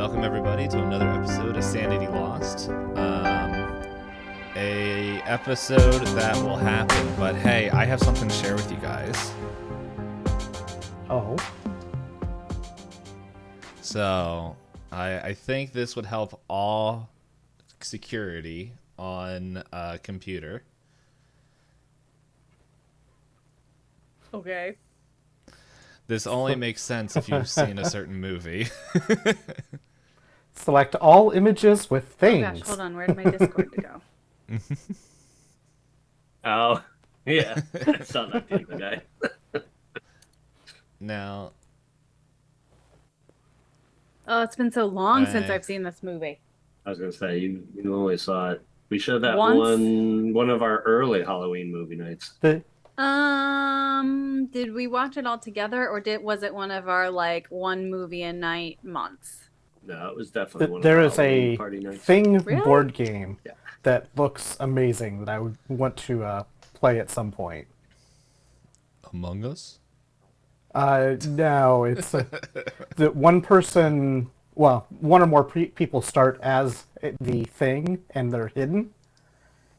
Welcome everybody to another episode of Sanity Lost. A episode that will happen, but hey, I have something to share with you guys. Oh. So, I think this would help all security on a computer. Okay. This only makes sense if you've seen a certain movie. Select all images with Oh things. gosh, hold on. Where did my Discord go? Oh, yeah. I saw that the other guy. Now, Oh, it's been so long since Hey. I've seen this movie. I was going to say, you only saw it. We showed that Once? one of our early Halloween movie nights. Did we watch it all together, or was it one of our one movie a night months? No, it was definitely one There of is the Halloween a party nights. Thing Really? board game Yeah. that looks amazing that I would want to play at some point. Among Us? No, it's the one person. Well, one or more people start as the thing, and they're hidden.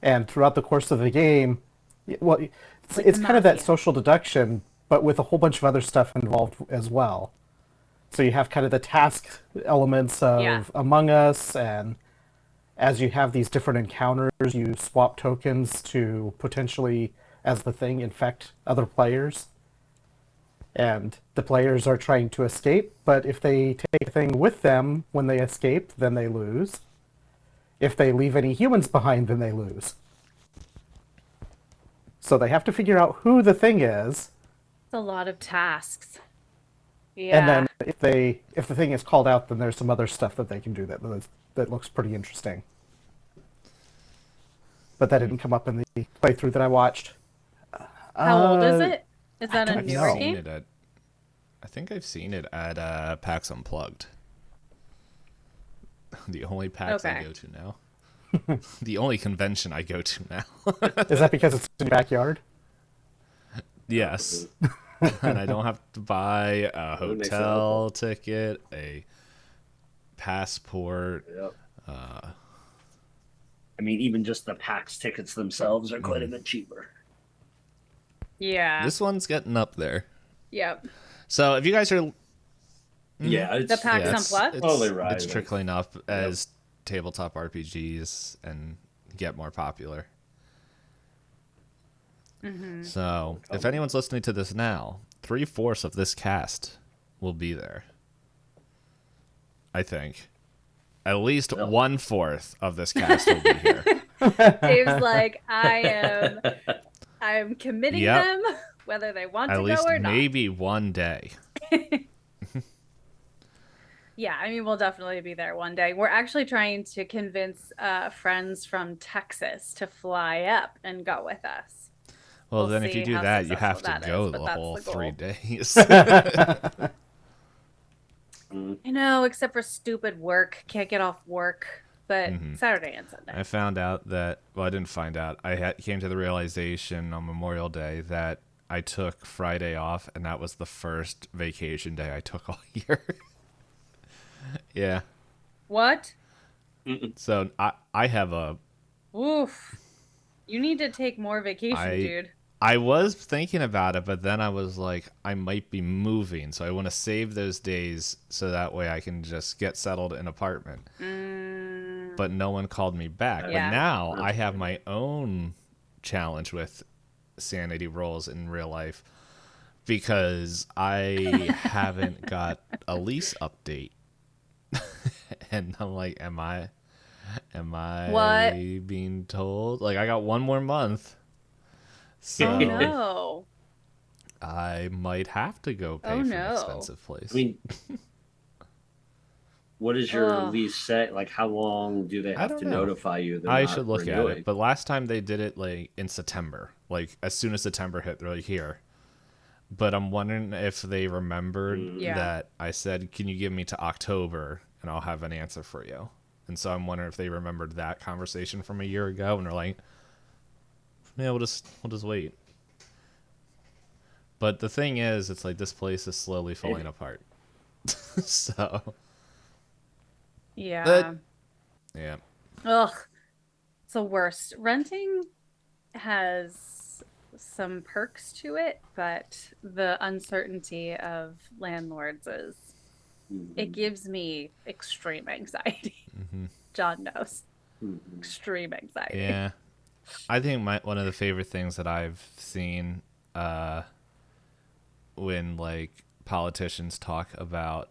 And throughout the course of the game, well, Like it's the kind of that Mafia. social deduction, but with a whole bunch of other stuff involved as well. So you have kind of the task elements of Yeah. Among Us, and as you have these different encounters, you swap tokens to potentially, as the thing, infect other players. And the players are trying to escape, but if they take a thing with them when they escape, then they lose. If they leave any humans behind, then they lose. So they have to figure out who the thing is, It's a lot of tasks. Yeah. and then if the thing is called out, then there's some other stuff that they can do that looks pretty interesting. But that didn't come up in the playthrough that I watched. How old is it? Is that a don't newer know. game? I think I've seen it at PAX Unplugged. The only PAX I Okay. go to now. The only convention I go to now. Is that because it's in your backyard? Yes. And I don't have to buy a That makes it hotel ticket, a passport. Yep. I mean, even just the PAX tickets themselves are quite a bit cheaper. Yeah. This one's getting up there. Yep. So if you guys are... Yeah, it's, The PAX yeah, it's, Unplugged? it's, Totally it's rising. trickling up as tabletop RPGs and get more popular. Mm-hmm. So, if anyone's listening to this now, 3/4 of this cast will be there. I think. At least Yep. 1/4 of this cast will be here. Dave's like, I'm committing Yep. them, whether they want At to least go or not. maybe one day. Yeah, I mean, we'll definitely be there one day. We're actually trying to convince friends from Texas to fly up and go with us. Well, We'll then if you see do how that, you have to successful that go is, but the that's whole the 3 goal. days. I know, except for stupid work. Can't get off work, but Saturday and Sunday. I found out that, well, I didn't find out. I came to the realization on Memorial Day that I took Friday off, and that was the first vacation day I took all year. Yeah. What? So I have a... Oof. You need to take more vacation, dude. I was thinking about it, but then I was like, I might be moving, so I want to save those days so that way I can just get settled in an apartment. But no one called me back. Yeah. But now I have my own challenge with sanity rolls in real life because I haven't got a lease update. And I'm like, am I What? being told? Like, I got one more month. So Oh no. I might have to go pay Oh, for no. an expensive place. I mean, what does your Ugh. lease say? Like, how long do they I have don't to know. notify you? They're I not should look at renewing? it. But last time they did it like in September. Like as soon as September hit, they're like, here. But I'm wondering if they remembered Yeah. that I said, can you give me to October and I'll have an answer for you. And so I'm wondering if they remembered that conversation from a year ago and they're like, yeah, we'll just wait. But the thing is, it's like this place is slowly falling apart. So Yeah. Yeah. Ugh. It's the worst. Renting has some perks to it, but the uncertainty of landlords is it Mhm. gives me extreme anxiety. John knows. Mhm. Extreme anxiety. Yeah. I think one of the favorite things that I've seen uh, when like politicians talk about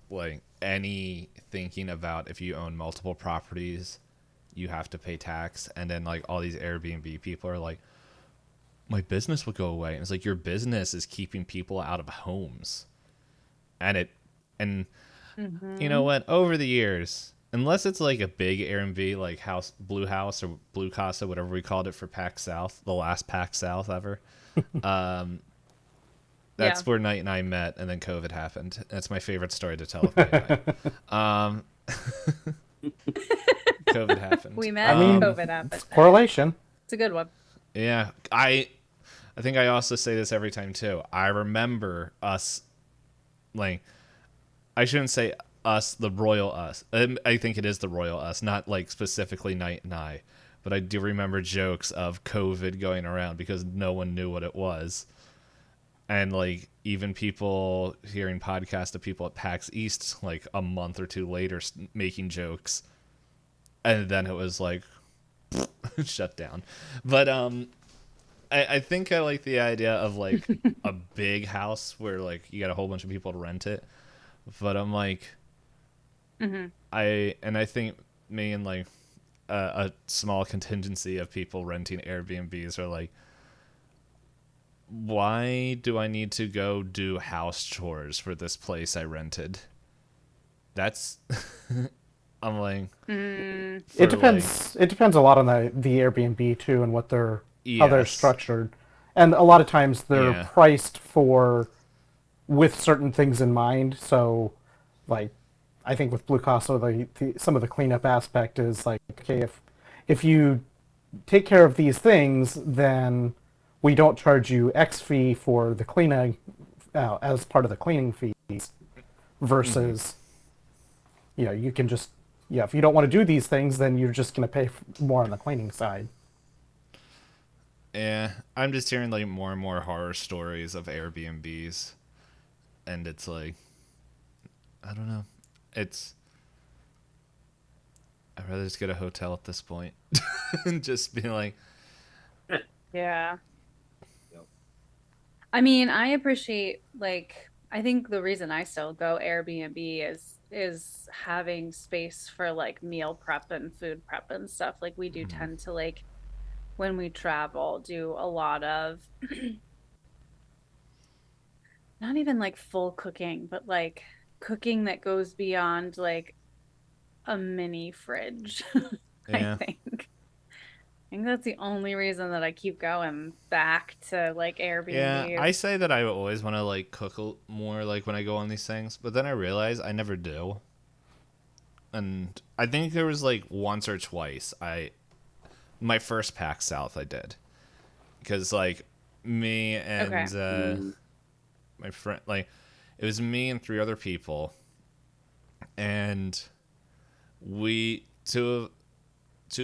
like any thinking about if you own multiple properties, you have to pay tax, and then like all these Airbnb people are like, my business will go away, and it's like your business is keeping people out of homes, and and you know Mm-hmm. what? Over the years, unless it's like a big Airbnb, like Blue House or Blue Casa, whatever we called it for PAX South, the last PAX South ever. Yeah. That's where Knight and I met, and then COVID happened. That's my favorite story to tell of Knight and I. COVID happened. We I met and mean, COVID happened. it's correlation. It's a good one. Yeah, I think I also say this every time too. I remember us, like, I shouldn't say us, the royal us. I think it is the royal us, not like specifically Knight and I. But I do remember jokes of COVID going around because no one knew what it was. And like even people hearing podcasts of people at PAX East like a month or two later making jokes, and then it was like shut down. But I think I like the idea of like a big house where like you got a whole bunch of people to rent it. But I'm like, Mm-hmm. I think me and like a small contingency of people renting Airbnbs are like, why do I need to go do house chores for this place I rented? That's I'm like, Mm, for It like depends. It depends a lot on the Airbnb too, and what they're how they're yes, structured, and a lot of times they're yeah, priced for with certain things in mind. So, like, I think with Blue Casa, some of the cleanup aspect is like, okay, if you take care of these things, then we don't charge you X fee for the cleaning as part of the cleaning fees. Versus, you can just if you don't want to do these things, then you're just going to pay more on the cleaning side. yeah. I'm just hearing like more and more horror stories of Airbnbs, and it's like, I don't know, it's I'd rather just get a hotel at this point and just be like, yeah. Yep. I mean, I appreciate I think the reason I still go Airbnb is having space for like meal prep and food prep and stuff. Like we do tend to like when we travel do a lot of not even like full cooking, but like cooking that goes beyond like a mini fridge, I yeah, think. I think that's the only reason that I keep going back to like yeah. I Airbnbs. say that I always want to like cook more like when I go on these things, but then I realize I never do. And I think there was like once or twice my first PAX South I did because like me Okay. and Mhm. my friend, like it was me and three other people, and we two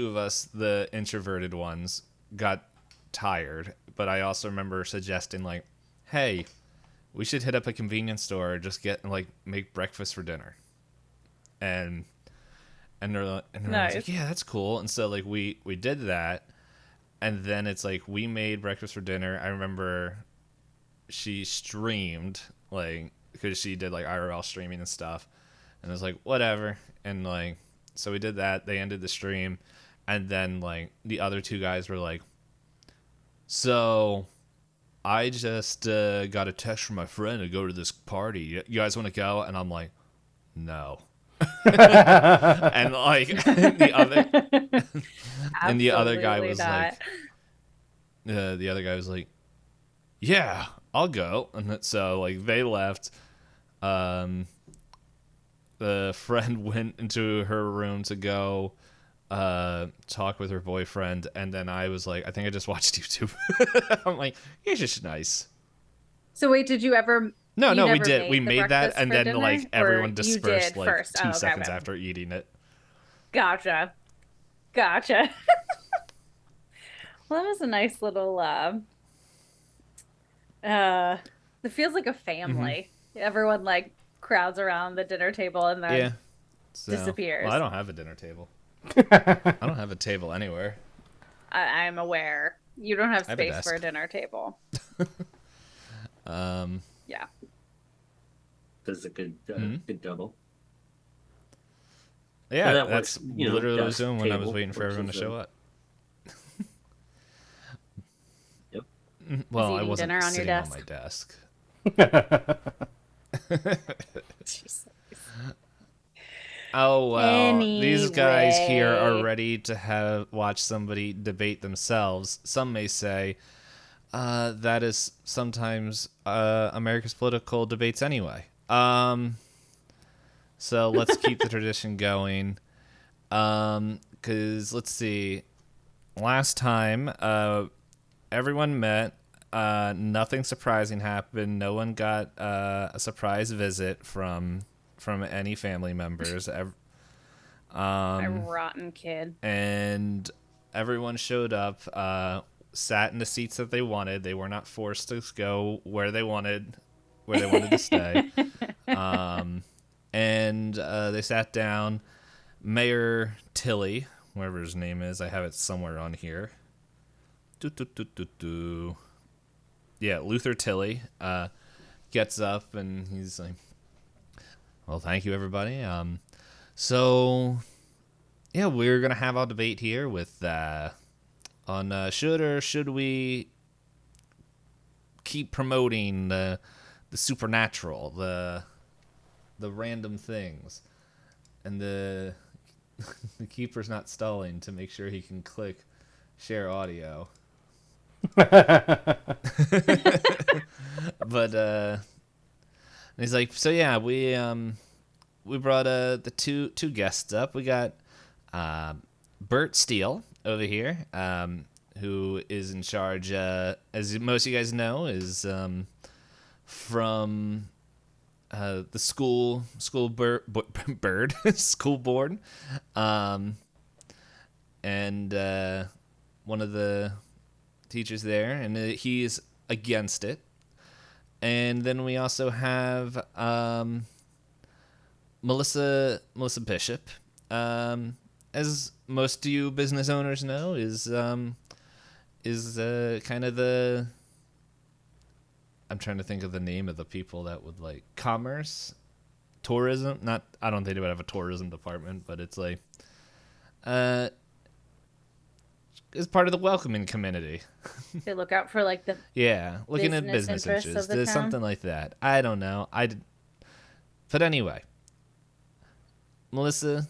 of us, the introverted ones, got tired. But I also remember suggesting like, hey, we should hit up a convenience store or just get like make breakfast for dinner, and everyone's like, Nice. yeah, that's cool. And so like we did that, and then it's like we made breakfast for dinner. I remember she streamed like because she did like IRL streaming and stuff, and I was like whatever, and like so we did that. They ended the stream, and then like the other two guys were like, so I just got a text from my friend to go to this party. You guys want to go? And I'm like, no. And like the other guy Absolutely was not. like, the other guy was like, yeah, I'll go. And so like they left. Um, the friend went into her room to go talk with her boyfriend, and then I was like, I think I just watched YouTube. I'm like, you're just nice. So wait, did you ever No, You no, we never did. We the made that, breakfast and for then dinner? like Or everyone you dispersed did like first? 2 Oh, okay, seconds okay. after eating it. Gotcha. Gotcha. Well, that was a nice little it feels like a Mm-hmm. family. Everyone like crowds around the dinner table and Yeah. then So, well, I disappears. don't have a dinner table. I don't have a table anywhere. I'm aware. You don't have I have a space for a desk. dinner table. Um, Yeah. This is a good hmm? good double. Yeah, But that that's works, literally what I was desk doing when I was table waiting for works everyone to as show a up. yep. Well, I eating wasn't dinner on your sitting on desk. my desk. Jeez. Oh well, these guys here are Anyway. ready to have watch somebody debate themselves. Some may say that is sometimes America's political debates anyway. So let's keep the tradition going. Because let's see, last time everyone met. Nothing surprising happened. No one got a surprise visit from any family members. My rotten kid. And everyone showed up, sat in the seats that they wanted. They were not forced to go where they wanted to stay. And they sat down. Mayor Tilly, whatever his name is, I have it somewhere on here. Yeah, Luther Tilly gets up and he's like, well, thank you, everybody. So, yeah, we're going to have our debate here with on should or should we keep promoting the supernatural, the random things. And the keeper's not stalling to make sure he can click share audio. But he's like, so yeah, we brought the two guests up. We got Bert Steele over here, who is in charge, as most of you guys know, is from the school bird school board, and one of the teachers there, and he's against it. And then we also have Melissa Bishop, as most of you business owners know, is kind of the, I'm trying to think of the name of the people that would like commerce, tourism. Not, I don't think they would have a tourism department, but it's like, is part of the welcoming community. They look out for like the Yeah, looking at business business interests interests, of the town? something like that. I don't know. But anyway, Melissa.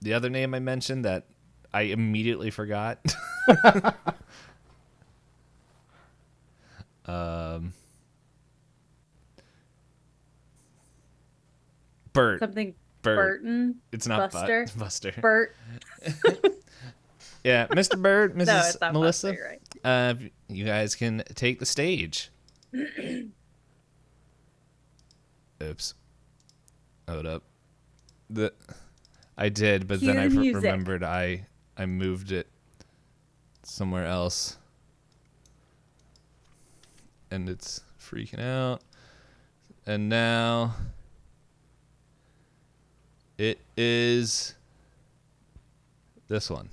The other name I mentioned that I immediately forgot. Bert. something Bert. Burton. It's not Buster. Buster. Bert. Yeah, Mr. Bird, Mrs. No, it's not Melissa. Buster, you're right. You guys can take the stage. Oops. Hold up. I did, but Cue then I the music. remembered I moved it somewhere else. And it's freaking out. And now it is this one.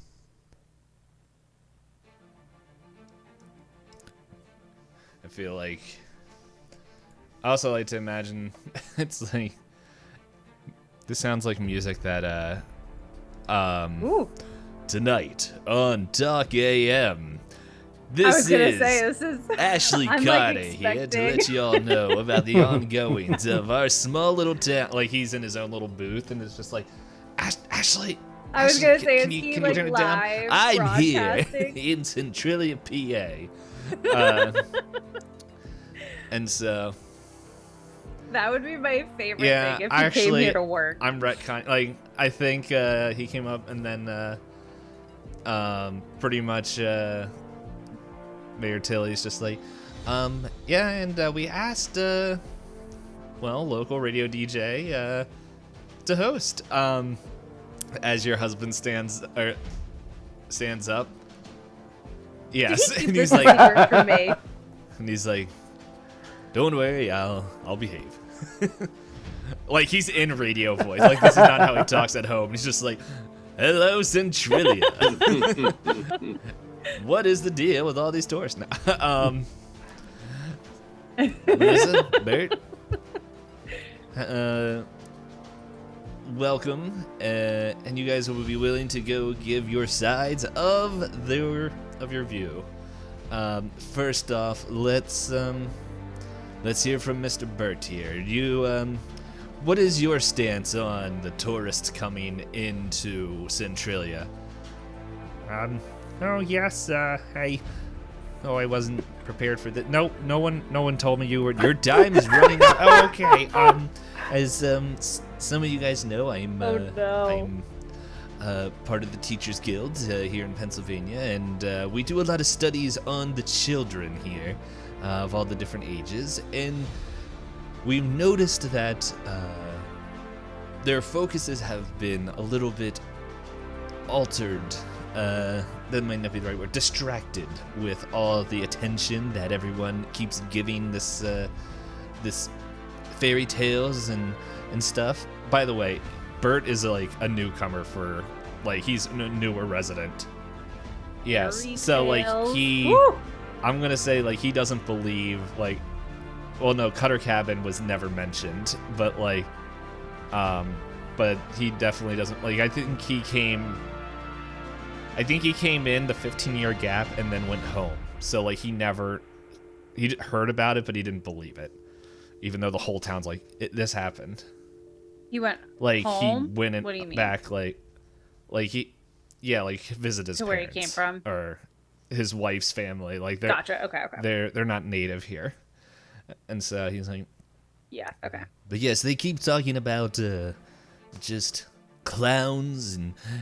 I feel like I also like to imagine it's like this sounds like music that Ooh. tonight on Talk AM. I This was gonna is say this is Ashley I'm, Carter like, here to expecting. let you all know about the ongoings of our small little town. Like he's in his own little booth and it's just like, Ashley. I was Ashley, gonna say, can is you, he can you like turn it down? live I'm here broadcasting? in Centralia, PA. And so, That would be my favorite yeah, thing if he came here to work. I'm retcon. Like, I think he came up and then pretty much Mayor Tilly's just like, Yeah, and we asked, local radio DJ, to host. As your husband stands up. Yes, and he's like, Secret from me. and he's like, "Don't worry, I'll behave." Like he's in radio voice. Like this is not how he talks at home. He's just like, "Hello, Centrilia. What is the deal with all these tourists now?" Melissa, Bert, welcome, and you guys will be willing to go give your sides of your view. First off, let's hear from Mr. Burt here. You, what is your stance on the tourists coming into Centrilia? Oh yes, I wasn't prepared for that. No one told me your time is running out. Oh, okay. As some of you guys know, I'm part of the Teachers Guild here in Pennsylvania, and we do a lot of studies on the children here of all the different ages, and we've noticed that their focuses have been a little bit altered. That might not be the right word. Distracted with all the attention that everyone keeps giving this fairy tales and stuff. By the way, Bert is like a newcomer for, like, he's a newer resident. Yes, Fairy so like tales. he, Woo! I'm gonna say like he doesn't believe like, well no, Cutter Cabin was never mentioned, but like, but he definitely doesn't like. I think he came in the 15-year gap and then went home. So like he heard about it, but he didn't believe it, even though the whole town's like, this happened. You went Like home? he went What do you mean? back like he, yeah, like visit his To where he parents came from? or his wife's family. Like they're Gotcha. Okay. they're not native here, and so he's like, Yeah. Okay. but yes, they keep talking about just clowns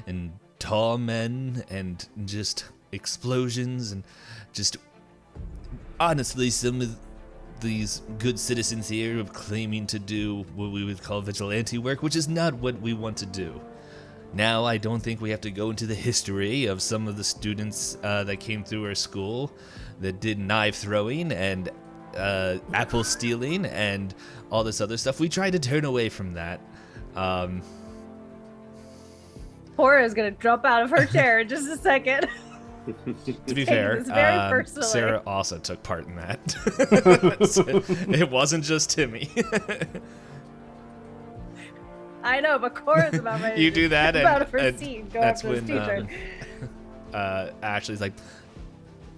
and tall men and just explosions and just honestly some of these good citizens here are claiming to do what we would call vigilante work, which is not what we want to do. Now, I don't think we have to go into the history of some of the students that came through our school that did knife throwing and apple stealing and all this other stuff. We try to turn away from that. Cora is gonna jump out of her chair in just a second. To be fair, this very personally. Sarah also took part in that. So it wasn't just Timmy. I know, but Cora's about ready. You do that, to out of her and seat and go that's after this when teacher. Ashley's like,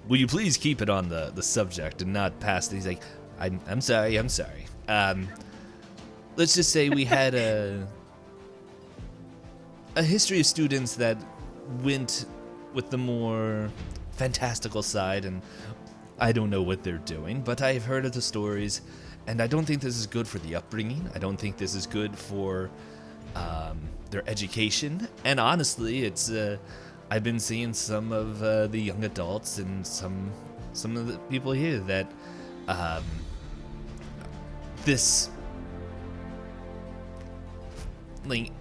"Will you please keep it on the subject and not pass?" He's like, "I'm sorry. Let's just say we had a history of students that went with the more fantastical side, and I don't know what they're doing, but I've heard of the stories, and I don't think this is good for the upbringing. I don't think this is good for their education, and honestly, it's I've been seeing some of the young adults and some of the people here that this like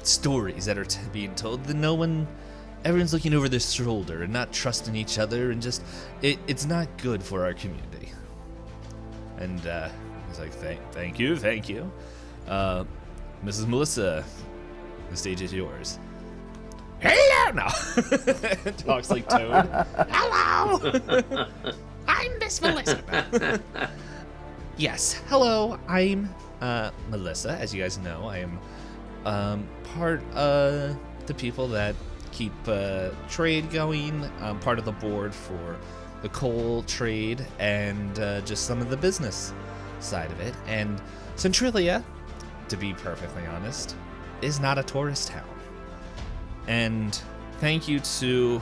stories that are being told that everyone's looking over their shoulder and not trusting each other, and just it's not good for our community." And he's like, thank you, Mrs. Melissa, the stage is yours. Hello, no. Talks like Toad. Hello, I'm Miss Melissa. Yes, hello, I'm Melissa. As you guys know, I am part of the people that keep trade going. I'm part of the board for the coal trade and just some of the business side of it. And Centrilia, to be perfectly honest, is not a tourist town. And thank you to,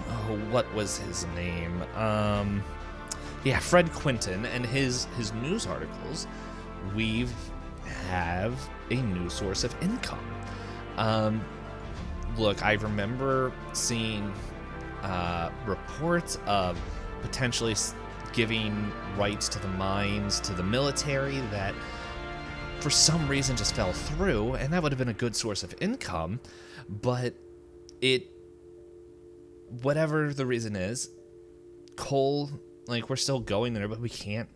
what was his name? Fred Quinton and his news articles. We have a new source of income. Look, I remember seeing reports of potentially giving rights to the mines to the military that for some reason just fell through, and that would have been a good source of income, but whatever the reason is, coal, like, we're still going there, but we can't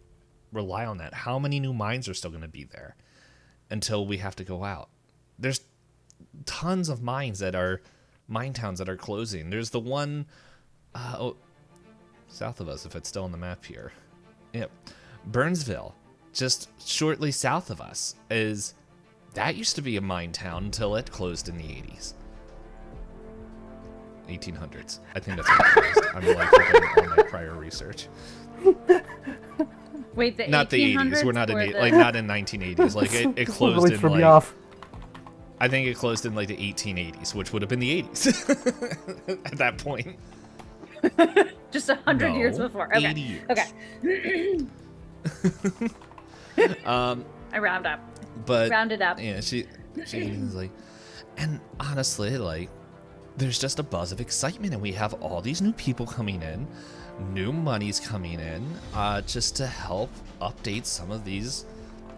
rely on that. How many new mines are still going to be there until we have to go out? There's tons of mine towns that are closing. There's the one south of us, if it's still on the map here. Yep. Burnsville, just shortly south of us, that used to be a mine town until it closed in the 80s. 1800s. I think that's what it closed. I'm like looking on my prior research. Wait, the Not the 80s. We're not in not in 1980s. Like it closed really in threw like me off. I think it closed in like the 1880s, which would have been the 80s at that point. Just 100 years No, before. Okay. 80 years. Okay. I round up. But Round it up. yeah, she was like, and honestly, like, there's just a buzz of excitement, and we have all these new people coming in, new money's coming in, just to help update some of these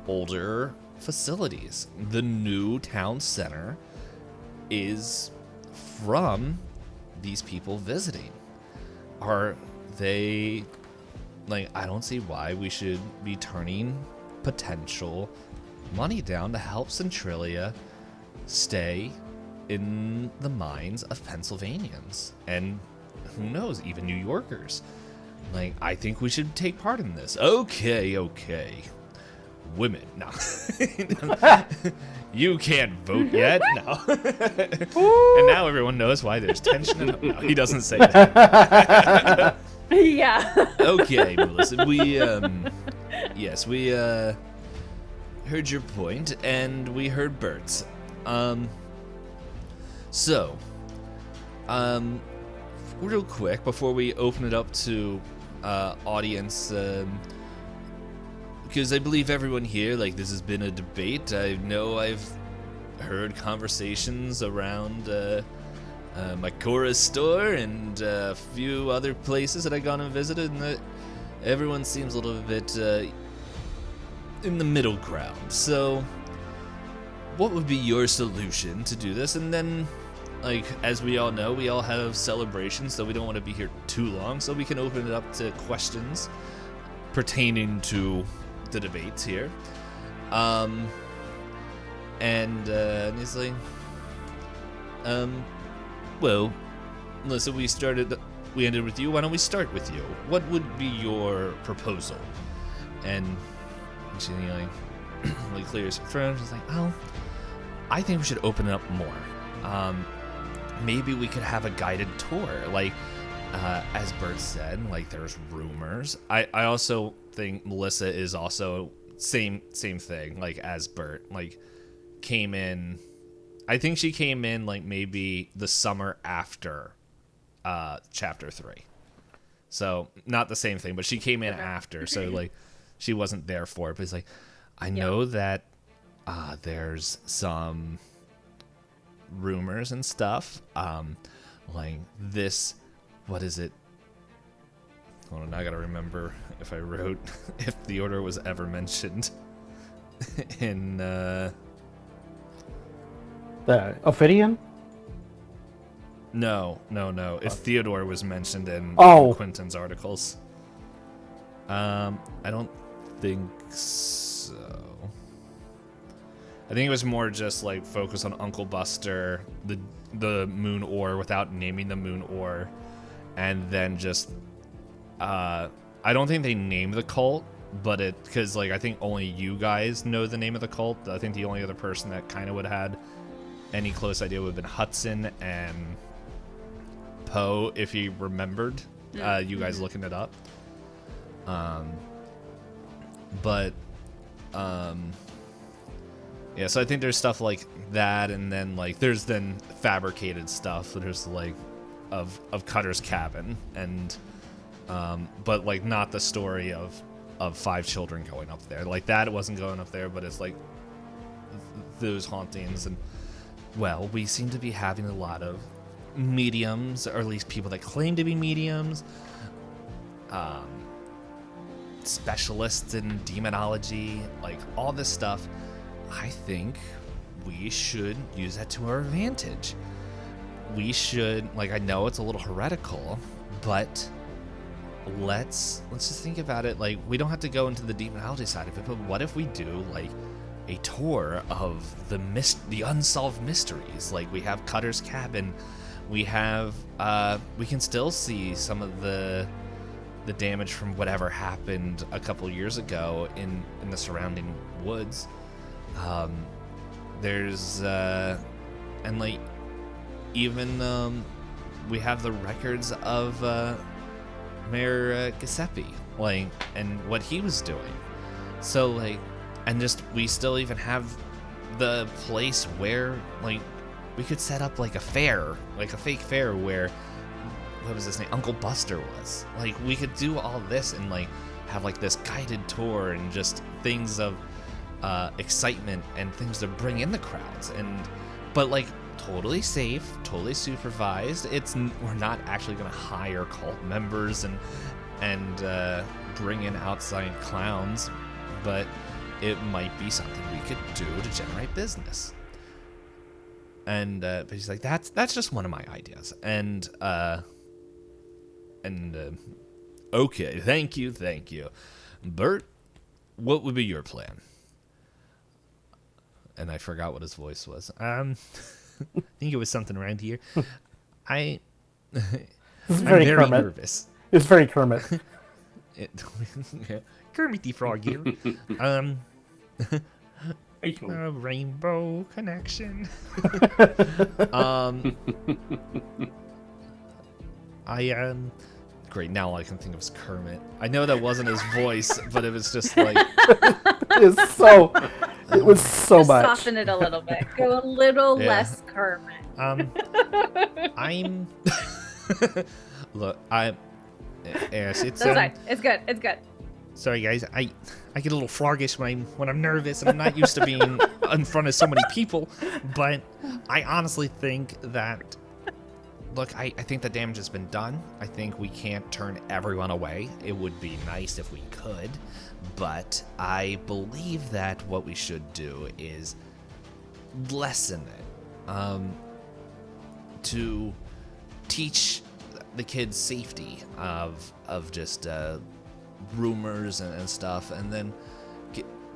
older facilities. The new town center is from these people visiting. Are they, like, I don't see why we should be turning potential money down to help Centralia stay in the minds of Pennsylvanians, and who knows, even New Yorkers. Like, I think we should take part in this. Okay. Women, no. You can't vote yet, no. And now everyone knows why there's tension. No, he doesn't say that. Yeah. Okay, Melissa, we heard your point, and we heard Bert's. So, real quick, before we open it up to audience, because I believe everyone here, like, this has been a debate. I know I've heard conversations around my Cora's store and a few other places that I gone and visited, and that everyone seems a little bit in the middle ground. So, what would be your solution to do this? And then, like, as we all know, we all have celebrations, so we don't want to be here too long, so we can open it up to questions pertaining to the debates here. And he's like, well, Melissa, we ended with you. Why don't we start with you? What would be your proposal? And she like clears her throat. She's like, oh, I think we should open it up more. Maybe we could have a guided tour. Like, as Bert said, like, there's rumors. I also think Melissa is also same thing, like, as Bert. Like, came in, I think she came in, like, maybe the summer after chapter 3. So, not the same thing, but she came in after. So, like, she wasn't there for it. But it's like, I know that there's some rumors and stuff, like this, what is it? Hold on, I gotta remember if I wrote if the order was ever mentioned in The Ophidian? No. If Theodore was mentioned in Quentin's articles. I don't think so. I think it was more just like focus on Uncle Buster, the moon ore without naming the moon ore, and then just I don't think they named the cult, but because like I think only you guys know the name of the cult. I think the only other person that kind of would have had any close idea would have been Hudson and Poe, if he remembered. You guys looking it up. Yeah, so I think there's stuff like that, and then like there's then fabricated stuff. There's like of Cutter's cabin, and but like not the story of 5 children going up there. Like that, it wasn't going up there, but it's like those hauntings. And well, we seem to be having a lot of mediums, or at least people that claim to be mediums, specialists in demonology, like all this stuff. I think we should use that to our advantage. We should, like, I know it's a little heretical, but let's just think about it. Like, we don't have to go into the demonology side of it, but what if we do like a tour of the unsolved mysteries? Like, we have Cutter's cabin, we have we can still see some of the damage from whatever happened a couple years ago in the surrounding woods. There's and like even we have the records of Mayor Giuseppe, like, and what he was doing. So like, and just we still even have the place where like we could set up like a fair, like a fake fair where, what was his name, Uncle Buster was. Like, we could do all this and like have like this guided tour and just things of excitement and things to bring in the crowds, and but like totally safe, totally supervised. We're not actually going to hire cult members and bring in outside clowns, but it might be something we could do to generate business. And but he's like, that's just one of my ideas. And okay, thank you, Bert. What would be your plan? And I forgot what his voice was. I think it was something around here. I'm very Kermit. nervous. It's very Kermit. Kermit the Frog here. A rainbow connection. Great, now all I can think of is Kermit. I know that wasn't his voice, but it was just like It was so Just much. soften it a little bit. Go a little Yeah. less Kermit. I'm look, yes, it's That's fine. It's good. It's good. sorry guys, I get a little froggish when I'm nervous and I'm not used to being in front of so many people, but I honestly think that, look, I think the damage has been done. I think we can't turn everyone away. It would be nice if we could, but I believe that what we should do is lessen it, to teach the kids safety of just rumors and stuff, and then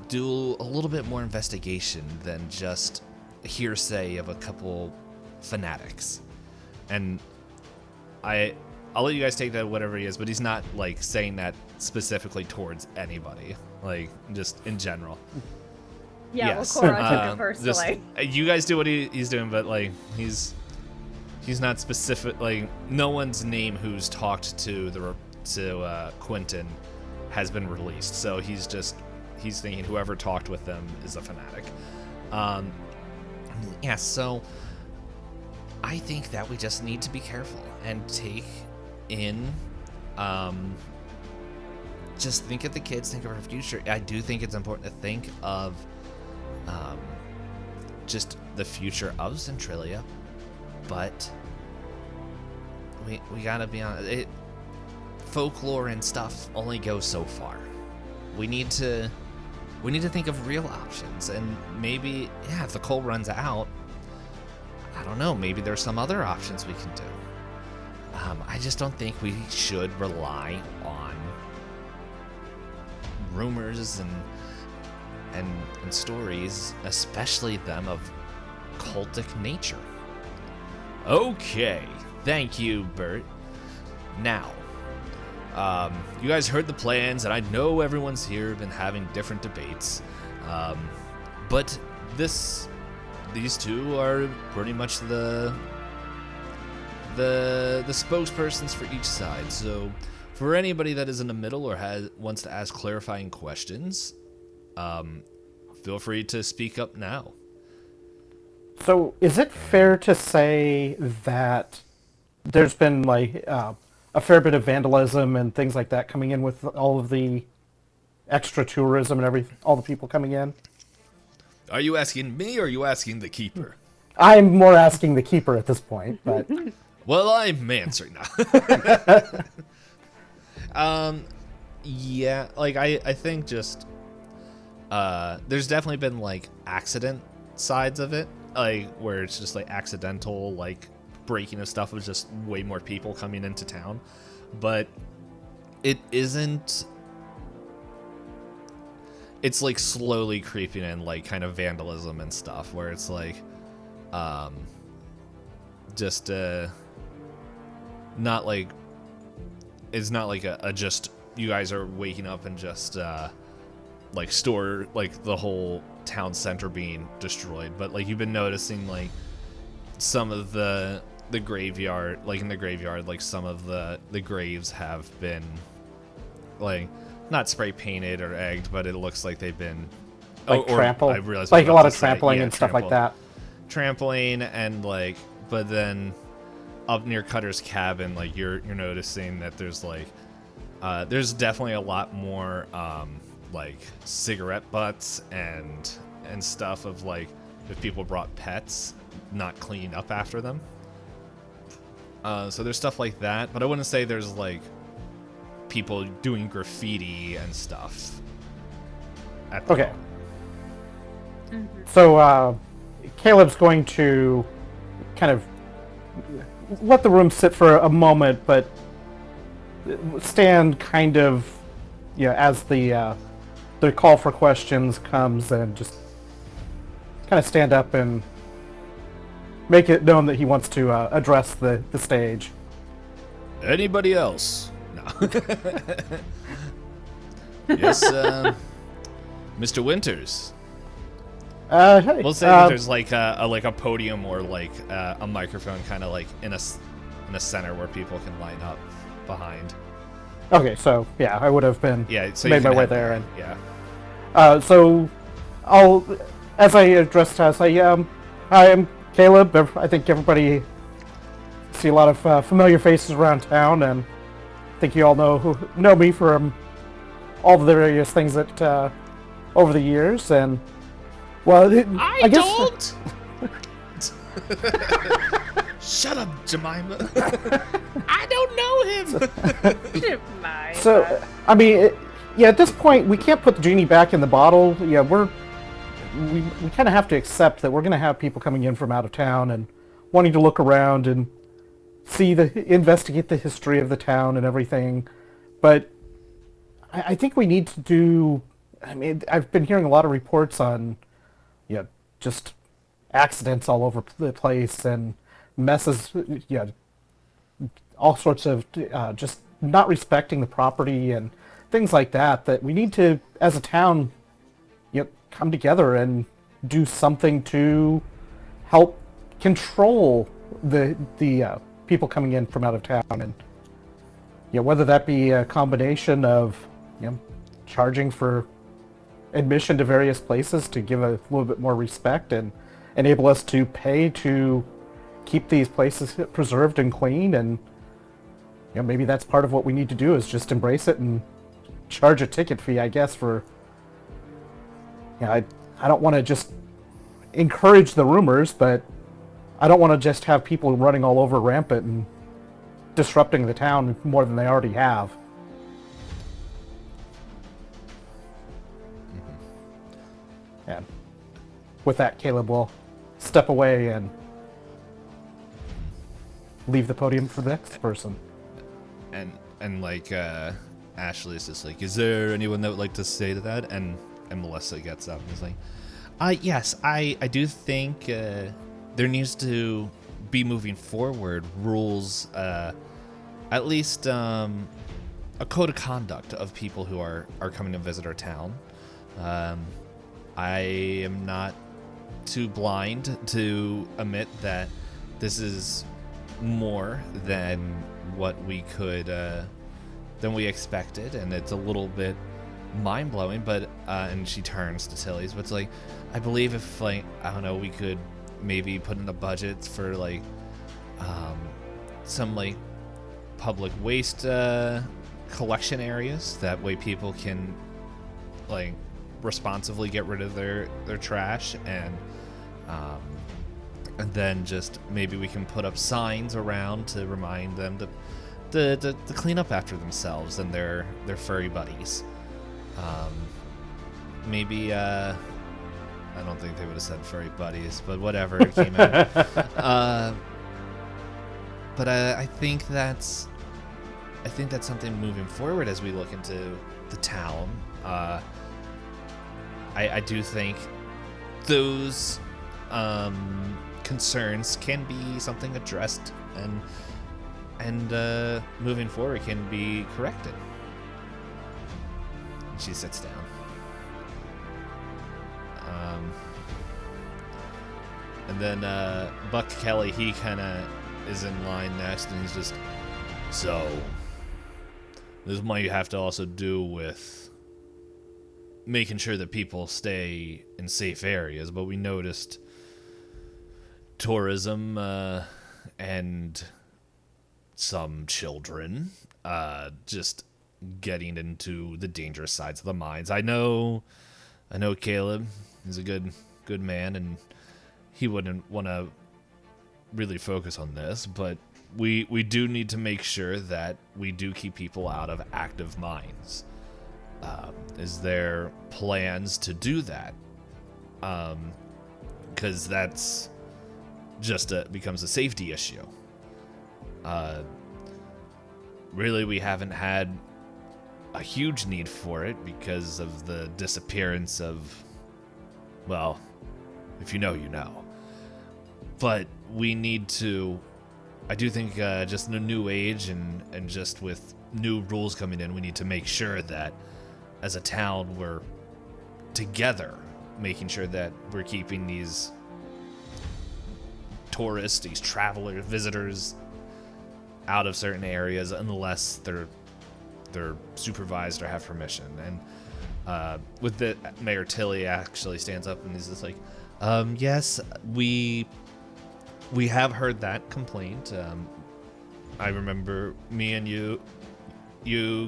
do a little bit more investigation than just hearsay of a couple fanatics. And I'll let you guys take that whatever he is, but he's not like saying that specifically towards anybody, like just in general. Yeah, Yes. well, Cora took it personally. Just, you guys do what he's doing, but like he's not specific. Like, no one's name who's talked to Quentin has been released, so he's thinking whoever talked with them is a fanatic. Yeah, so I think that we just need to be careful and take in, just think of the kids, think of our future. I do think it's important to think of just the future of Centralia, but we gotta be honest. Folklore and stuff only goes so far. We need to think of real options, and maybe, yeah, if the coal runs out, I don't know, maybe there's some other options we can do. I just don't think we should rely on rumors and stories, especially them of cultic nature. Okay, thank you, Bert. Now, you guys heard the plans, and I know everyone's here been having different debates, but these two are pretty much the spokespersons for each side. So for anybody that is in the middle or wants to ask clarifying questions, feel free to speak up now. So, is it fair to say that there's been like a fair bit of vandalism and things like that coming in with all of the extra tourism and everything, all the people coming in? Are you asking me, or are you asking the keeper? I'm more asking the keeper at this point, but Well, I'm answering now. Yeah, like I think just there's definitely been like accident sides of it, like where it's just like accidental like breaking of stuff with just way more people coming into town, but it isn't. It's like slowly creeping in like kind of vandalism and stuff where it's like just not like it's not like a just you guys are waking up and just like store like the whole town center being destroyed, but like you've been noticing like some of the graveyard, like in the graveyard, like some of the graves have been like not spray painted or egged, but it looks like they've been like trampled. I realized like a lot of trampling and stuff like that. Trampling and like, but then up near Cutter's cabin, like you're noticing that there's like there's definitely a lot more like cigarette butts and stuff of like if people brought pets not cleaning up after them. So there's stuff like that, but I wouldn't say there's like people doing graffiti and stuff. Okay. So Caleb's going to kind of let the room sit for a moment, but stand kind of, as the call for questions comes, and just kind of stand up and make it known that he wants to address the stage. Anybody else? No. Yes, Mr. Winters. Hey, We'll say that there's like a podium or like a microphone kind of like in a center where people can line up behind. Okay, so yeah, I would have been So made my way there, and yeah. so I'll, as I address us, hi, I'm Caleb. I think everybody see a lot of familiar faces around town, and I think you all know me from all the various things that over the years, and well, I guess don't. Shut up, Jemima. I don't know him. Jemima. So, I mean, at this point, we can't put the genie back in the bottle. Yeah, we kind of have to accept that we're going to have people coming in from out of town and wanting to look around and investigate the history of the town and everything. But I think we need to do. I mean, I've been hearing a lot of reports on, just accidents all over the place and messes. All sorts of just not respecting the property and things like that. That we need to, as a town, come together and do something to help control the people coming in from out of town, and whether that be a combination of charging for admission to various places to give a little bit more respect and enable us to pay to keep these places preserved and clean, and maybe that's part of what we need to do is just embrace it and charge a ticket fee, I guess, for I don't want to just encourage the rumors, but I don't want to just have people running all over rampant and disrupting the town more than they already have. And with that, Caleb will step away and leave the podium for the next person. And like Ashley's just like, is there anyone that would like to say to that? And Melissa gets up and is like, yes, I do think there needs to be moving forward rules, at least a code of conduct of people who are coming to visit our town. I am not too blind to admit that this is more than what we could, than we expected, and it's a little bit mind-blowing, but and she turns to Tilly's, but it's like, I believe if, like, I don't know, we could maybe put in a budget for like some like public waste collection areas, that way people can like responsibly get rid of their trash, and then just maybe we can put up signs around to remind them to to clean up after themselves and their furry buddies. Maybe I don't think they would have said furry buddies, but whatever, it came out. But I think that's something moving forward as we look into the town. I do think those concerns can be something addressed and moving forward can be corrected. She sits down. And then Buck Kelly, he kind of is in line next, and he's just, so this might have to also do with making sure that people stay in safe areas, but we noticed tourism and some children just getting into the dangerous sides of the mines. I know Caleb is a good man, and he wouldn't want to really focus on this, but we do need to make sure that we do keep people out of active mines. Is there plans to do that? Because that's just becomes a safety issue. Really, we haven't had a huge need for it because of the disappearance of, well, if you know, you know. But we need to, I do think just in a new age and just with new rules coming in, we need to make sure that as a town we're together, making sure that we're keeping these tourists, these travelers, visitors out of certain areas unless they're supervised or have permission. And with the Mayor Tilly actually stands up and he's just like, yes, we have heard that complaint. I remember me and you,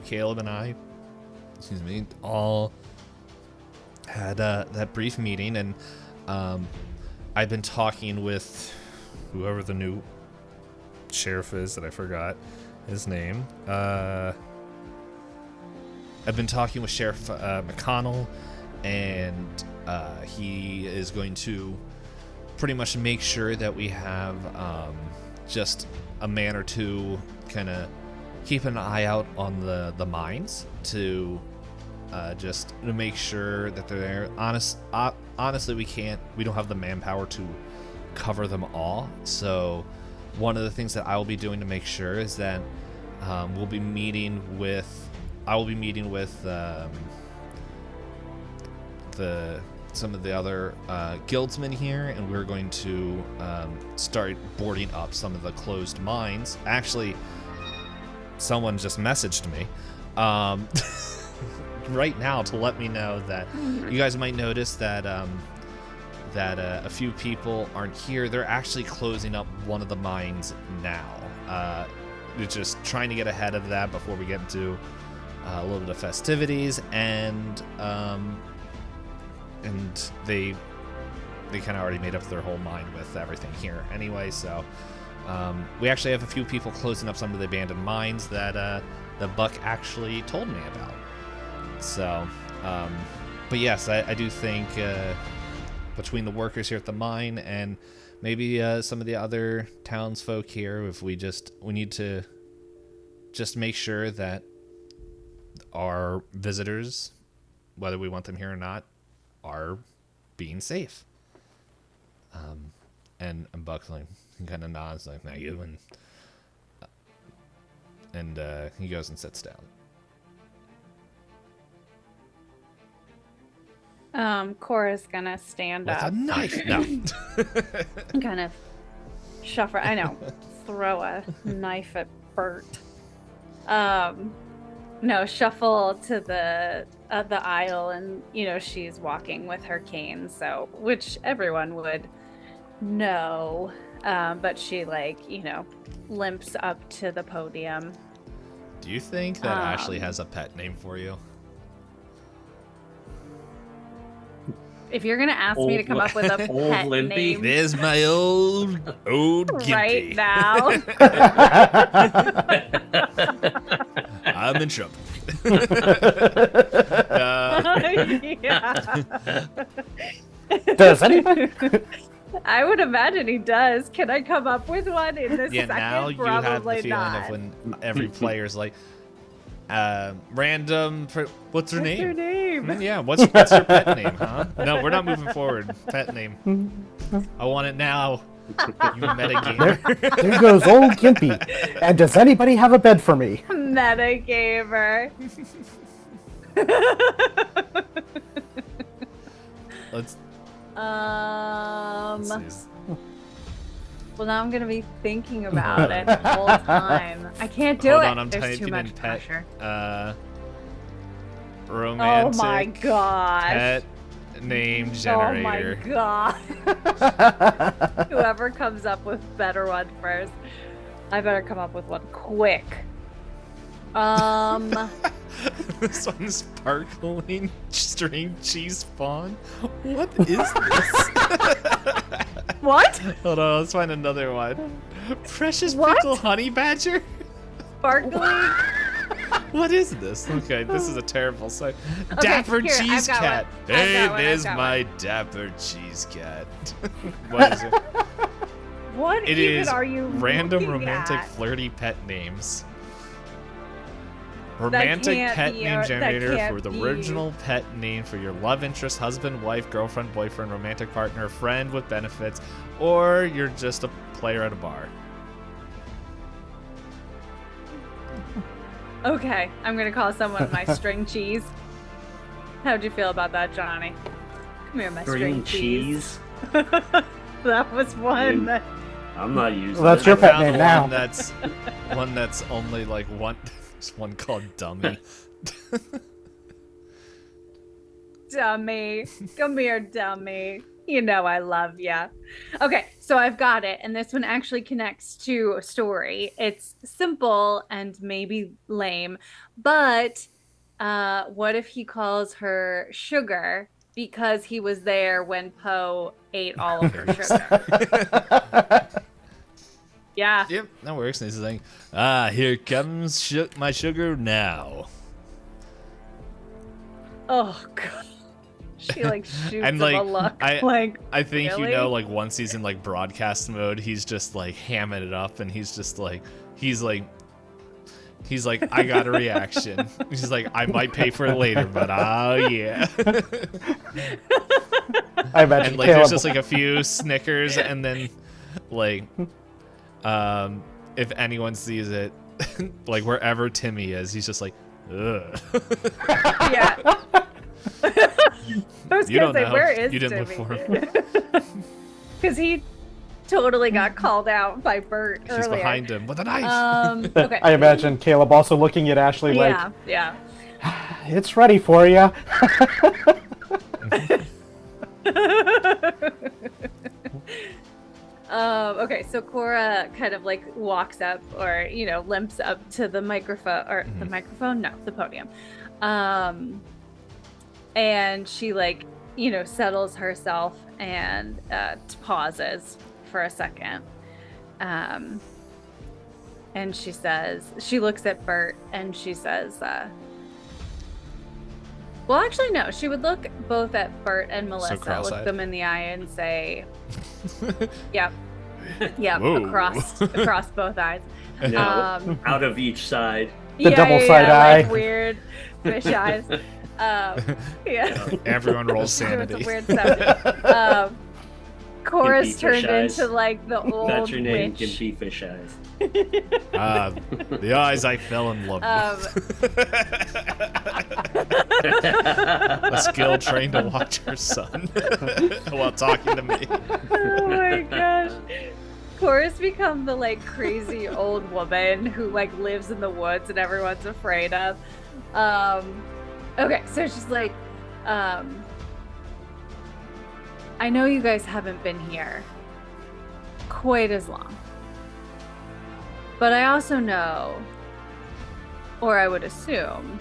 Caleb, and I, all had that brief meeting, and I've been talking with whoever the new sheriff is that I forgot his name. I've been talking with Sheriff McConnell, and he is going to pretty much make sure that we have just a man or two kind of keep an eye out on the mines to just to make sure that they're there. Honestly, we don't have the manpower to cover them all. So one of the things that I will be doing to make sure is that I will be meeting with some of the other guildsmen here, and we're going to start boarding up some of the closed mines. Actually, someone just messaged me right now to let me know that you guys might notice that a few people aren't here. They're actually closing up one of the mines now. We're just trying to get ahead of that before we get into a little bit of festivities, and they kind of already made up their whole mind with everything here anyway. So we actually have a few people closing up some of the abandoned mines that Buck actually told me about. So, but yes, I do think between the workers here at the mine and maybe some of the other townsfolk here, if we need to just make sure that our visitors, whether we want them here or not, are being safe. And Buck's like, he kind of nods like, "Thank you," and he goes and sits down. Cora's gonna stand With up. a knife. No. Kind of shuffle. I know. Throw a knife at Bert. No, shuffle to the aisle, and she's walking with her cane, so which everyone would know. But she limps up to the podium. Do you think that Ashley has a pet name for you? If you're gonna ask me to come up with a Old pet Limpy. name There's my old right Gimpy. now, I'm in trouble. yeah. Does anybody? I would imagine he does. Can I come up with one in this Yeah, second? now you have the Probably feeling not. of when every player's like, random. What's her What's name? her name? Yeah, what's your pet name, huh? No, we're not moving forward. Pet name. I want it now. You metagamer. There goes old Gimpy. And does anybody have a bed for me? Metagamer. Let's see. Well, now I'm gonna be thinking about it the whole time. I can't do Hold it. on, I'm There's too typing much in pet. pressure. Romantic. Oh my gosh. Pet name Oh my generator. god. Whoever comes up with better one first. I better come up with one quick. This one's sparkling string cheese fawn. What is this? What? Hold on, let's find another one. Precious What? pickle honey badger? Sparkling. What is this? Okay, this is a terrible sight. Okay, Dapper here, I've cheese got cat. one. I've Hey, got one, I've there's got my dapper cheese cat. What is it? What It even is are you random looking romantic at? flirty pet names. Romantic can't pet be- name that generator can't for the be. original pet name for your love interest, husband, wife, girlfriend, boyfriend, romantic partner, friend with benefits, or you're just a player at a bar. Okay, I'm gonna call someone my string cheese. How'd you feel about that, Johnny? Come here, my Green string cheese. cheese. That was one. Dude. I'm not using Well, that's it. your pet Found name one now. one that's only like one. There's one called Dummy. Dummy. Come here, dummy. You know I love ya. Okay, so I've got it, and this one actually connects to a story. It's simple and maybe lame, but what if he calls her Sugar because he was there when Poe ate all of her sugar? Yeah. Yep, that works. And he's like, here comes my sugar now. Oh god. She like shoots And, him like, a look. I think really? you know, like once he's in like broadcast mode, he's just like hamming it up, and he's like, I got a reaction. He's like, I might pay for it later, but oh yeah. I imagine And like, Caleb. there's just like a few Snickers, and then like, if anyone sees it, like wherever Timmy is, he's just like, ugh. Yeah. I was You gonna don't say, know. where is You didn't Timmy? look for him. Because he totally got called out by Bert He's earlier. behind him with a knife. Okay. I imagine Caleb also looking at Ashley like, Yeah. it's ready for you. Okay, so Cora kind of like walks up or, limps up to the microphone or the microphone? No, the podium. And she like, settles herself and pauses for a second. And she looks at Bert and she says, well, actually, no. She would look both at Bert and Melissa, look cross-eyed? them in the eye and say, yep, Whoa. across both eyes. No, out of each side. The double-side eye. Like weird fish eyes. Yeah. Everyone rolls Doing some sanity. weird stuff. Cora's Gimpy turned fish eyes. into like the old That's your name, witch. Gimpy Fish Eyes. The eyes I fell in love with. A skill trained to watch her son while talking to me. Oh my gosh. Cora's become the like crazy old woman who like lives in the woods and everyone's afraid of. Okay, so she's like, I know you guys haven't been here quite as long. But I also know, or I would assume,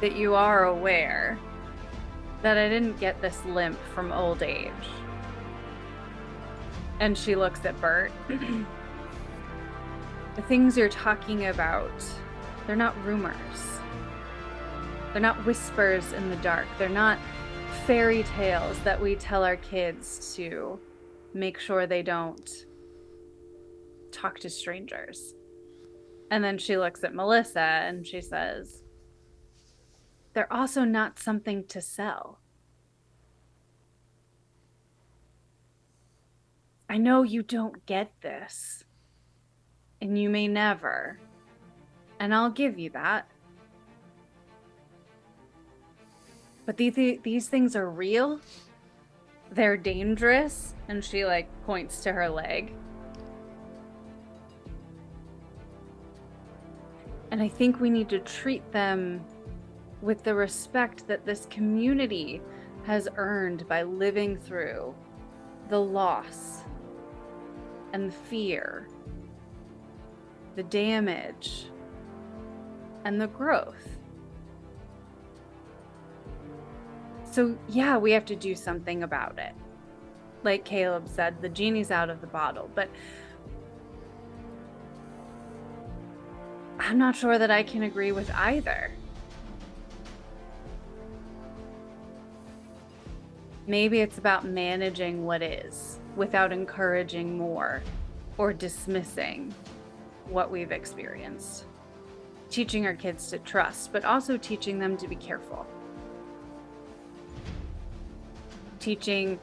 that you are aware that I didn't get this limp from old age. And she looks at Bert. The things you're talking about, they're not rumors. They're not whispers in the dark. They're not fairy tales that we tell our kids to make sure they don't talk to strangers. And then she looks at Melissa and she says, they're also not something to sell. I know you don't get this, and you may never, and I'll give you that. But these things are real. They're dangerous. And she like points to her leg. And I think we need to treat them with the respect that this community has earned by living through the loss and the fear, the damage, and the growth. So yeah, we have to do something about it. Like Caleb said, the genie's out of the bottle, but I'm not sure that I can agree with either. Maybe it's about managing what is without encouraging more or dismissing what we've experienced. Teaching our kids to trust, but also teaching them to be careful. Teaching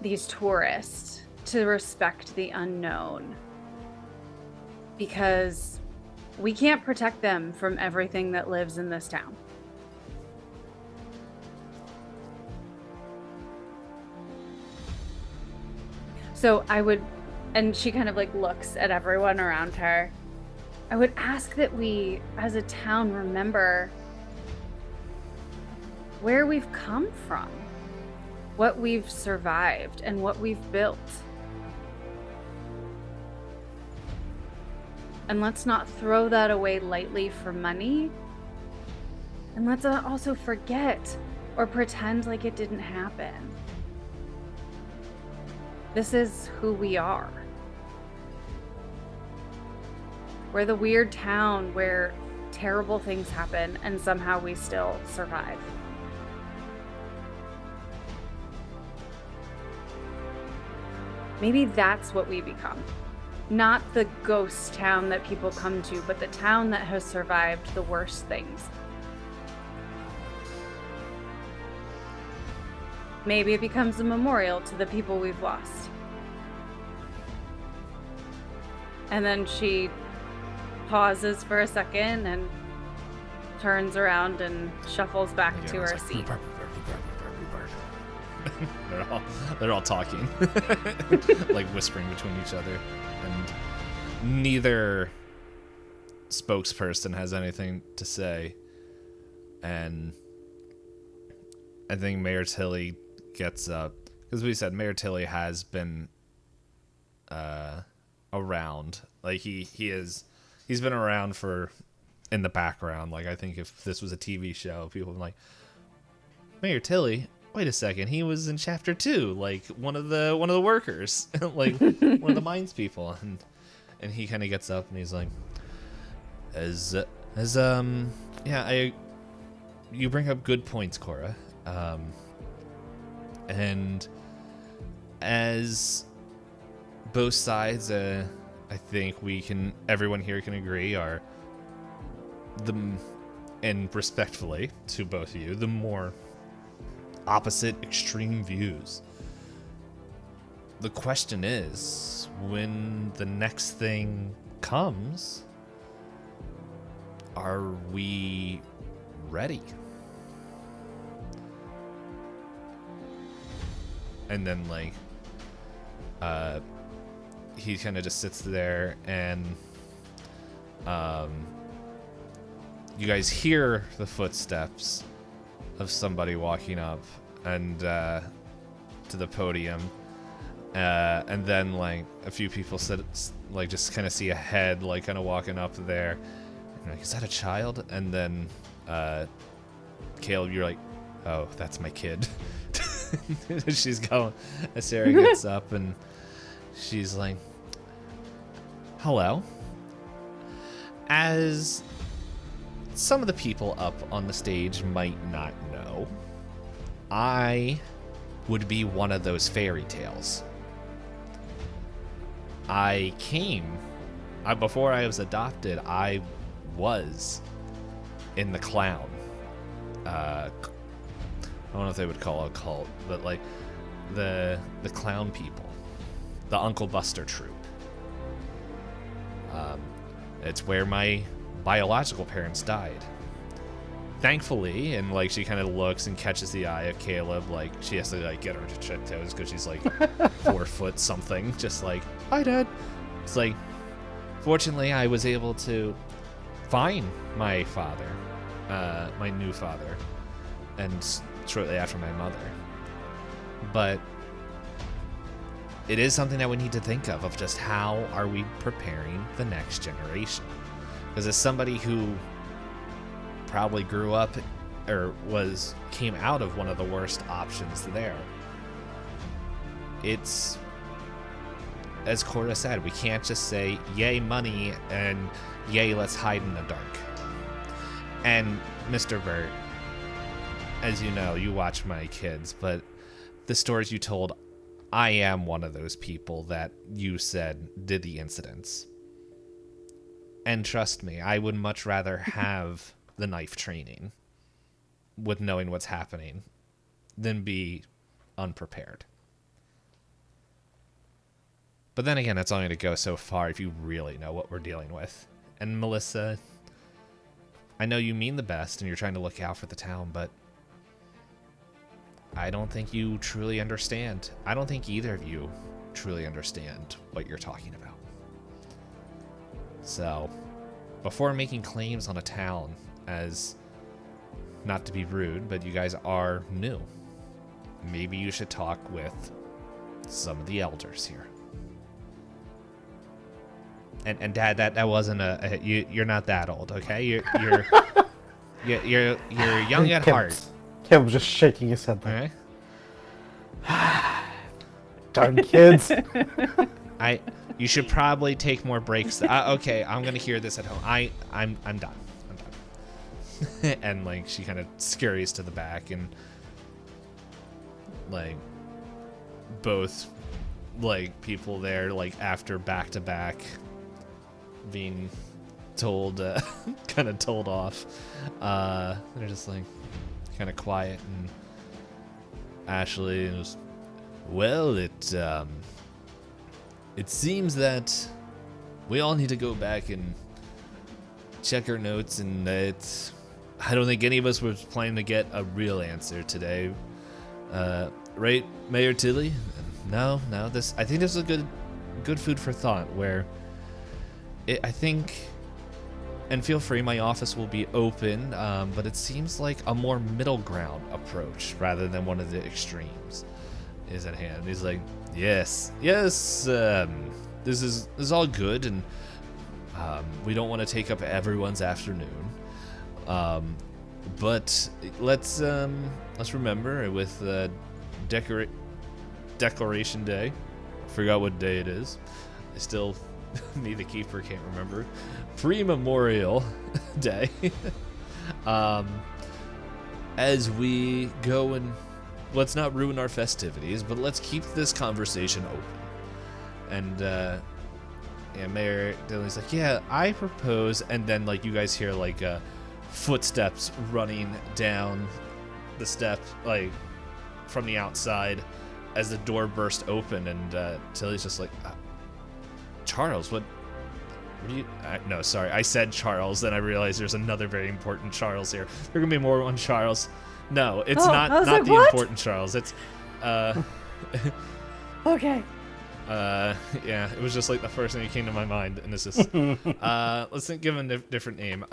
these tourists to respect the unknown, because we can't protect them from everything that lives in this town. So I would, and she kind of like looks at everyone around her, I would ask that we as a town remember where we've come from, what we've survived, and what we've built. And let's not throw that away lightly for money. And let's also forget or pretend like it didn't happen. This is who we are. We're the weird town where terrible things happen and somehow we still survive. Maybe that's what we become. Not the ghost town that people come to, but the town that has survived the worst things. Maybe it becomes a memorial to the people we've lost. And then she pauses for a second and turns around and shuffles back to her seat. They're all talking, like whispering between each other, and neither spokesperson has anything to say. And I think Mayor Tilly gets up, because we said Mayor Tilly has been around. Like he's been around for in the background. Like I think if this was a TV show, people would be like, Mayor Tilly, wait a second, he was in chapter 2, like one of the workers, like one of the mines people, and he kind of gets up and he's like, you bring up good points, Cora, and as both sides, I think everyone here can agree are and respectfully to both of you, the more opposite extreme views. The question is, when the next thing comes, are we ready? And then like he kind of just sits there, and you guys hear the footsteps of somebody walking up and to the podium, and then like a few people like just kind of see a head like kind of walking up there, and like, is that a child? And then Caleb, you're like, oh, that's my kid. She's going. Sarah gets up and she's like, hello. As some of the people up on the stage might not know, I would be one of those fairy tales. Before I was adopted, I was in the clown. I don't know if they would call it a cult, but like the clown people, the Uncle Buster troupe. It's where my biological parents died. Thankfully, and like she kind of looks and catches the eye of Caleb, like she has to like get her to tiptoes because she's like 4 foot something, just like, hi Dad. It's like, fortunately I was able to find my father, my new father, and shortly after my mother. But it is something that we need to think of just how are we preparing the next generation? Because as somebody who probably grew up or came out of one of the worst options there, it's, as Cora said, we can't just say yay money and yay let's hide in the dark. And Mr. Burt, as you know, you watch my kids, but the stories you told, I am one of those people that you said did the incidents. And trust me, I would much rather have the knife training with knowing what's happening than be unprepared. But then again, it's only going to go so far if you really know what we're dealing with. And Melissa, I know you mean the best and you're trying to look out for the town, but I don't think you truly understand. I don't think either of you truly understand what you're talking about. So, before making claims on a town, as not to be rude, but you guys are new, maybe you should talk with some of the elders here. And Dad, that wasn't you're not that old, okay? You're young at heart. Caleb was just shaking his head. All right. Darn kids. You should probably take more breaks. Okay, I'm gonna hear this at home. I'm done. And like she kind of scurries to the back, and like both like people there, like after back to back being told, kind of told off, they're just like kind of quiet, and Ashley was, well, it seems that we all need to go back and check our notes, and I don't think any of us was planning to get a real answer today. Right, Mayor Tilly? No, I think this is a good food for thought, where I think, and feel free, my office will be open, but it seems like a more middle ground approach rather than one of the extremes is at hand. He's like, yes, this is all good, and we don't want to take up everyone's afternoon, but let's remember with Decoration Day. I forgot what day it is. I still, me the keeper, can't remember. Pre-Memorial Day. As we go, and let's not ruin our festivities, but let's keep this conversation open. And Mayor Dillon's like, yeah, I propose, and then like you guys hear like footsteps running down the steps, like from the outside, as the door burst open, and Tilly's just like, Charles, what do you... no, sorry, I said Charles, then I realized there's another very important Charles here. There are going to be more one Charles. No, it's not like, the what? Important Charles. It's, Okay. Yeah, it was just like the first thing that came to my mind, and this is, let's give him a different name.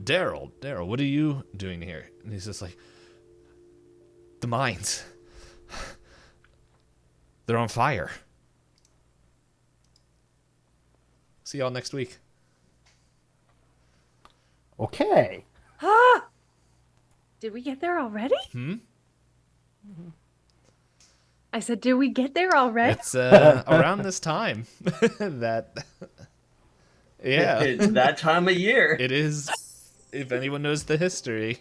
Daryl, what are you doing here? And he's just like, the mines. They're on fire. See y'all next week. Okay. Did we get there already? Hmm? I said, did we get there already? It's around this time that. Yeah. It's that time of year. It is, if anyone knows the history.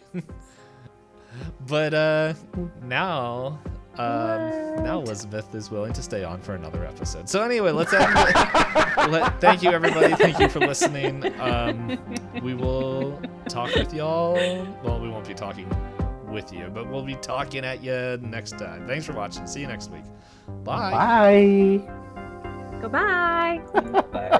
But now Elizabeth is willing to stay on for another episode. So anyway, let's end it. Thank you, everybody. Thank you for listening. We will talk with y'all. Well, we won't be talking with you, but we'll be talking at you next time. Thanks for watching. See you next week. Bye. Bye. Goodbye. Bye.